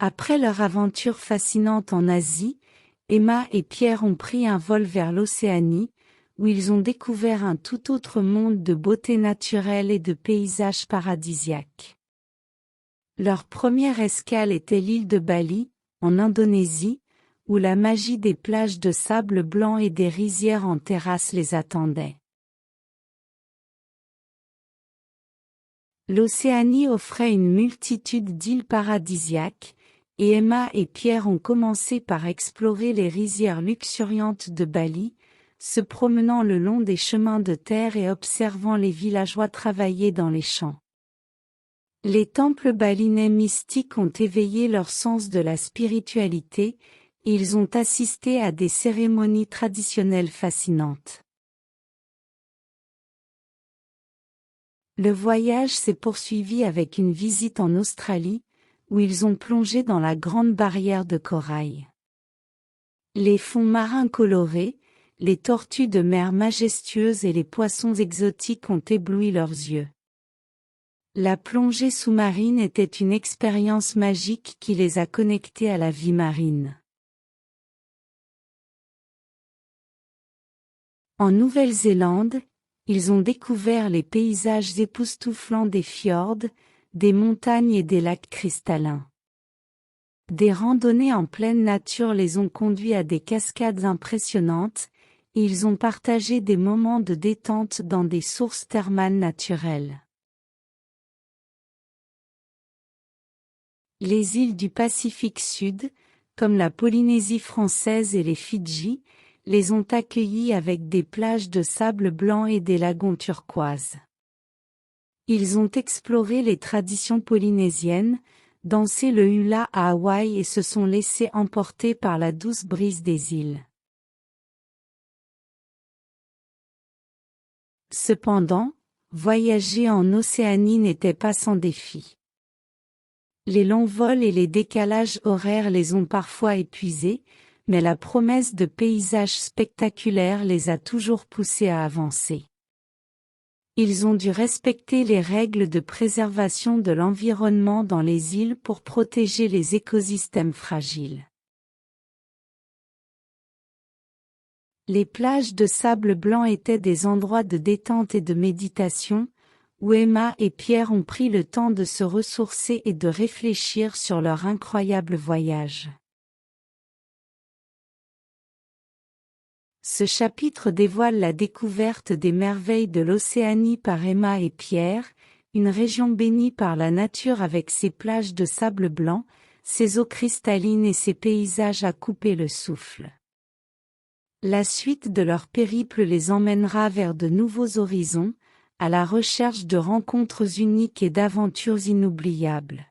Après leur aventure fascinante en Asie, Emma et Pierre ont pris un vol vers l'Océanie, où ils ont découvert un tout autre monde de beauté naturelle et de paysages paradisiaques. Leur première escale était l'île de Bali, en Indonésie, où la magie des plages de sable blanc et des rizières en terrasse les attendait. L'Océanie offrait une multitude d'îles paradisiaques, et Emma et Pierre ont commencé par explorer les rizières luxuriantes de Bali, se promenant le long des chemins de terre et observant les villageois travailler dans les champs. Les temples balinais mystiques ont éveillé leur sens de la spiritualité, et ils ont assisté à des cérémonies traditionnelles fascinantes. Le voyage s'est poursuivi avec une visite en Australie, où ils ont plongé dans la grande barrière de corail. Les fonds marins colorés, les tortues de mer majestueuses et les poissons exotiques ont ébloui leurs yeux. La plongée sous-marine était une expérience magique qui les a connectés à la vie marine. En Nouvelle-Zélande, ils ont découvert les paysages époustouflants des fjords, des montagnes et des lacs cristallins. Des randonnées en pleine nature les ont conduits à des cascades impressionnantes, et ils ont partagé des moments de détente dans des sources thermales naturelles. Les îles du Pacifique Sud, comme la Polynésie française et les Fidji, les ont accueillis avec des plages de sable blanc et des lagons turquoises. Ils ont exploré les traditions polynésiennes, dansé le hula à Hawaï et se sont laissés emporter par la douce brise des îles. Cependant, voyager en Océanie n'était pas sans défi. Les longs vols et les décalages horaires les ont parfois épuisés, mais la promesse de paysages spectaculaires les a toujours poussés à avancer. Ils ont dû respecter les règles de préservation de l'environnement dans les îles pour protéger les écosystèmes fragiles. Les plages de sable blanc étaient des endroits de détente et de méditation, où Emma et Pierre ont pris le temps de se ressourcer et de réfléchir sur leur incroyable voyage. Ce chapitre dévoile la découverte des merveilles de l'Océanie par Emma et Pierre, une région bénie par la nature avec ses plages de sable blanc, ses eaux cristallines et ses paysages à couper le souffle. La suite de leur périple les emmènera vers de nouveaux horizons, à la recherche de rencontres uniques et d'aventures inoubliables.